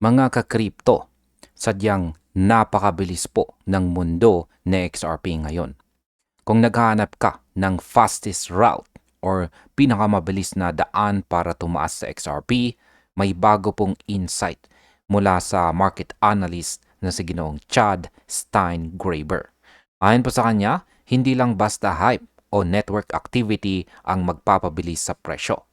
Mga ka-crypto, sadyang napakabilis po ng mundo na XRP ngayon. Kung naghahanap ka ng fastest route or pinakamabilis na daan para tumaas sa XRP, may bago pong insight mula sa market analyst na si Ginoong Chad Steingraber. Ayon po sa kanya, hindi lang basta hype o network activity ang magpapabilis sa presyo.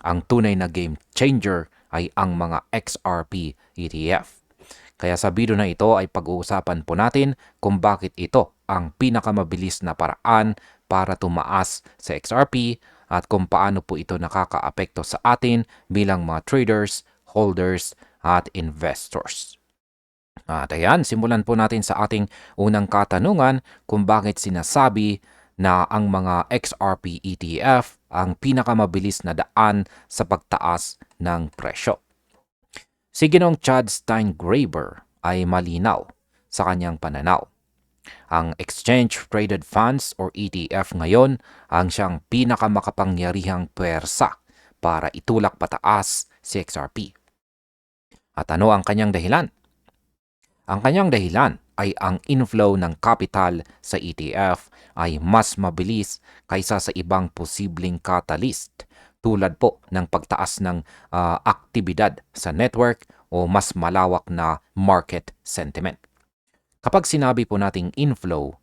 Ang tunay na game changer ay ang mga XRP ETF. Kaya sa video na ito ay pag-uusapan po natin kung bakit ito ang pinakamabilis na paraan para tumaas sa XRP at kung paano po ito nakakaapekto sa atin bilang mga traders, holders at investors. At ayan, simulan po natin sa ating unang katanungan kung bakit sinasabi na ang mga XRP ETF ang pinakamabilis na daan sa pagtaas ng presyo. Si Ginoong Chad Steingraber ay malinaw sa kanyang pananaw. Ang Exchange Traded Funds or ETF ngayon ang siyang pinakamakapangyarihang puwersa para itulak pataas si XRP. At ano ang kanyang dahilan? Ang kanyang dahilan ay ang inflow ng capital sa ETF ay mas mabilis kaysa sa ibang posibleng catalyst tulad po ng pagtaas ng aktibidad sa network o mas malawak na market sentiment. Kapag sinabi po nating inflow,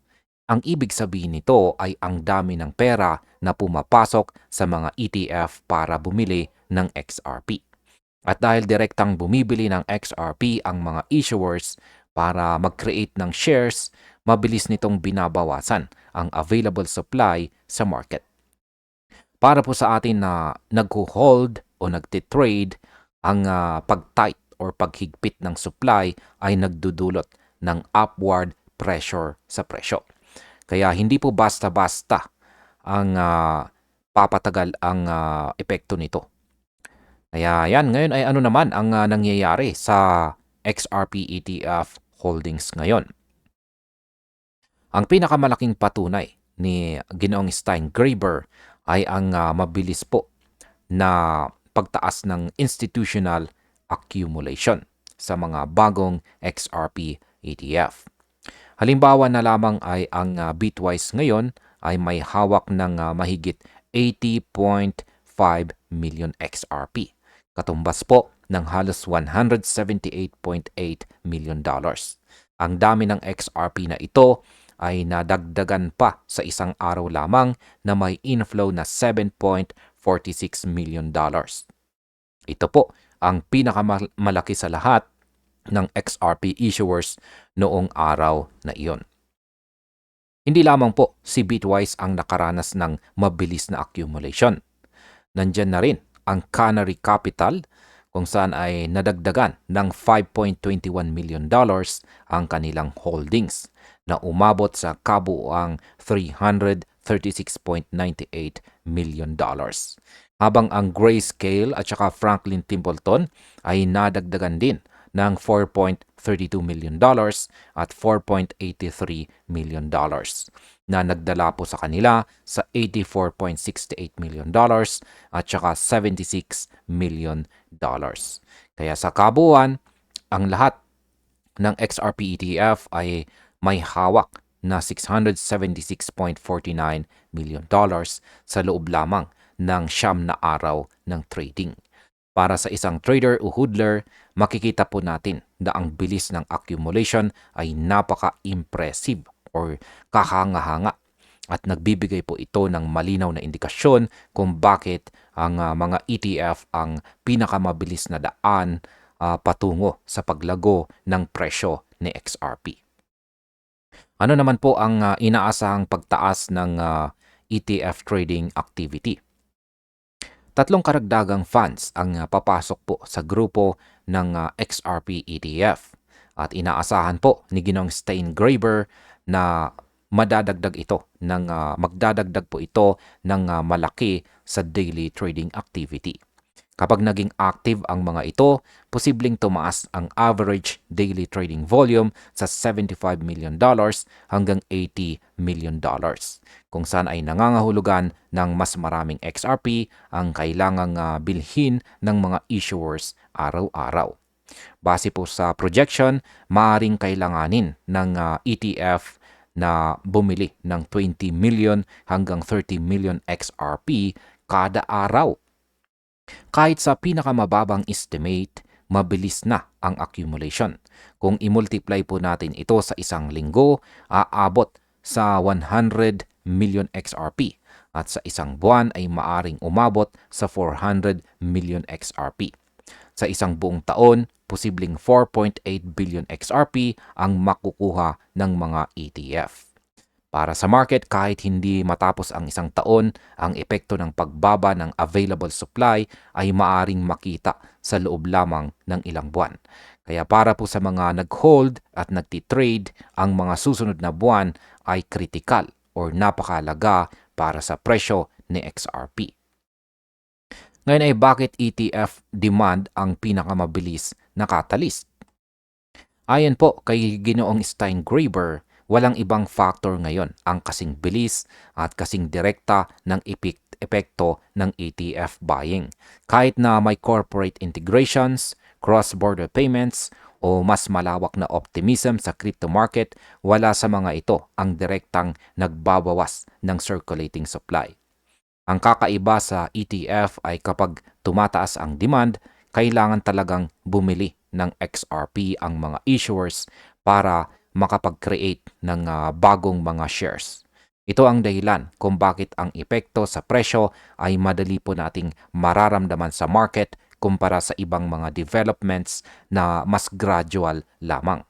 ang ibig sabihin nito ay ang dami ng pera na pumapasok sa mga ETF para bumili ng XRP. At dahil direktang bumibili ng XRP ang mga issuers para mag-create ng shares, mabilis nitong binabawasan ang available supply sa market. Para po sa atin na nag-hold o nagtitrade, ang pag-tight or paghigpit ng supply ay nagdudulot ng upward pressure sa presyo. Kaya hindi po basta-basta ang papatagal ang epekto nito. Kaya yan, ngayon ay ano naman ang nangyayari sa XRP ETF holdings ngayon. Ang pinakamalaking patunay ni Ginoong Steingraber ay ang mabilis po na pagtaas ng institutional accumulation sa mga bagong XRP ETF. Halimbawa na lamang ay ang Bitwise ngayon ay may hawak ng mahigit 80.5 million XRP. Katumbas po ng halos $178.8 million. Ang dami ng XRP na ito ay nadagdagan pa sa isang araw lamang na may inflow na $7.46 million. Ito po ang pinakamalaki sa lahat ng XRP issuers noong araw na iyon. Hindi lamang po si Bitwise ang nakaranas ng mabilis na accumulation. Nandyan na rin ang Canary Capital kung saan ay nadagdagan ng $5.21 million ang kanilang holdings na umabot sa kabuuang $336.98 million. Habang ang Grayscale at saka Franklin Templeton ay nadagdagan din ng $4.32 million at $4.83 million na nagdala po sa kanila sa $84.68 million at saka $76 million. Kaya sa kabuuan, ang lahat ng XRP ETF ay may hawak na $676.49 million sa loob lamang ng 9 na araw ng trading. Para sa isang trader o hodler, makikita po natin na ang bilis ng accumulation ay napaka-impressive or kahanga-hanga at nagbibigay po ito ng malinaw na indikasyon kung bakit ang mga ETF ang pinakamabilis na daan patungo sa paglago ng presyo ni XRP. Ano naman po ang inaasahang pagtaas ng ETF trading activity? 3 karagdagang funds ang papasok po sa grupo ng XRP ETF at inaasahan po ni Ginoong Steingraber na magdadagdag po ito ng malaki sa daily trading activity. Kapag naging active ang mga ito, posibleng tumaas ang average daily trading volume sa $75 million hanggang $80 million, kung saan ay nangangahulugan ng mas maraming XRP ang kailangang bilhin ng mga issuers araw-araw. Base po sa projection, maaring kailanganin ng ETF na bumili ng 20 million hanggang 30 million XRP kada araw. Kahit sa pinakamababang estimate, mabilis na ang accumulation. Kung i-multiply po natin ito sa isang linggo, aabot sa 100 million XRP at sa isang buwan ay maaring umabot sa 400 million XRP. Sa isang buong taon, posibleng 4.8 billion XRP ang makukuha ng mga ETF. Para sa market, kahit hindi matapos ang isang taon, ang epekto ng pagbaba ng available supply ay maaring makita sa loob lamang ng ilang buwan. Kaya para po sa mga nag-hold at nagtitrade, ang mga susunod na buwan ay critical or napakalaga para sa presyo ni XRP. Ngayon ay bakit ETF demand ang pinakamabilis na catalyst? Ayon po kay Ginoong Steingraber, walang ibang factor ngayon ang kasing bilis at kasing direkta ng epekto ng ETF buying. Kahit na may corporate integrations, cross-border payments, o mas malawak na optimism sa crypto market, wala sa mga ito ang direktang nagbabawas ng circulating supply. Ang kakaiba sa ETF ay kapag tumataas ang demand, kailangan talagang bumili ng XRP ang mga issuers para makapag-create ng bagong mga shares. Ito ang dahilan kung bakit ang epekto sa presyo ay madali po nating mararamdaman sa market kumpara sa ibang mga developments na mas gradual lamang.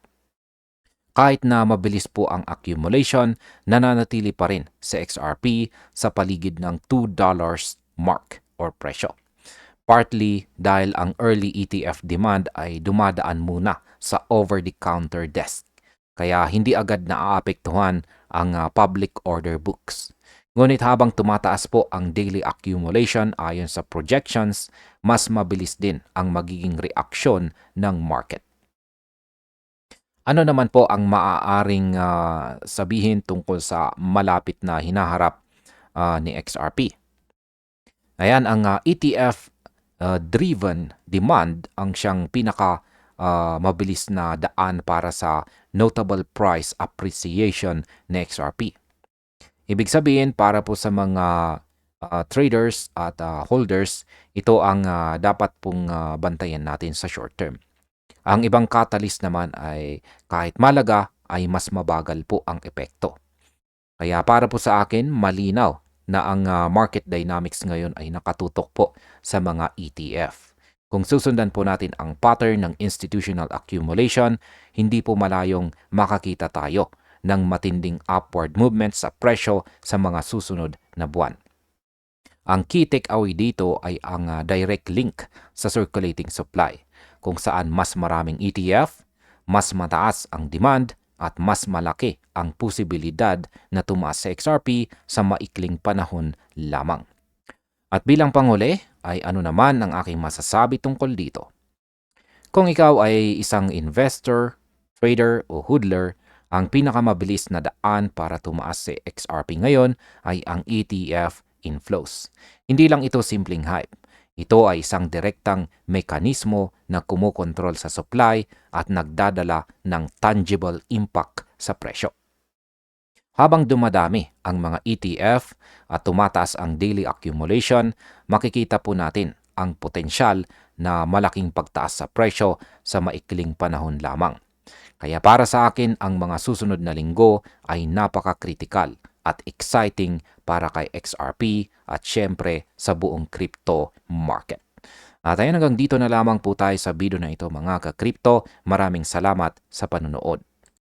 Kahit na mabilis po ang accumulation, nananatili pa rin sa XRP sa paligid ng $2 mark or presyo. Partly dahil ang early ETF demand ay dumadaan muna sa over-the-counter desk. Kaya hindi agad naaapektuhan ang public order books. Ngunit habang tumataas po ang daily accumulation ayon sa projections, mas mabilis din ang magiging reaksyon ng market. Ano naman po ang maaaring sabihin tungkol sa malapit na hinaharap ni XRP? Ayan, ang ETF-driven demand ang siyang pinaka mabilis na daan para sa notable price appreciation ni XRP. Ibig sabihin, para po sa mga traders at holders, ito ang dapat pong bantayan natin sa short term. Ang ibang catalyst naman ay kahit malaga ay mas mabagal po ang epekto. Kaya para po sa akin, malinaw na ang market dynamics ngayon ay nakatutok po sa mga ETF. Kung susundan po natin ang pattern ng institutional accumulation, hindi po malayong makakita tayo ng matinding upward movement sa presyo sa mga susunod na buwan. Ang key takeaway dito ay ang direct link sa circulating supply, kung saan mas maraming ETF, mas mataas ang demand at mas malaki ang posibilidad na tumaas sa XRP sa maikling panahon lamang. At bilang panghuli ay ano naman ang aking masasabi tungkol dito? Kung ikaw ay isang investor, trader o hodler, ang pinakamabilis na daan para tumaas sa XRP ngayon ay ang ETF inflows. Hindi lang ito simpleng hype. Ito ay isang direktang mekanismo na kumukontrol sa supply at nagdadala ng tangible impact sa presyo. Habang dumadami ang mga ETF at tumataas ang daily accumulation, makikita po natin ang potensyal na malaking pagtaas sa presyo sa maikling panahon lamang. Kaya para sa akin, ang mga susunod na linggo ay napaka-critical at exciting para kay XRP at syempre sa buong crypto market. At ayun, hanggang dito na lamang po tayo sa video na ito mga ka-crypto. Maraming salamat sa panonood.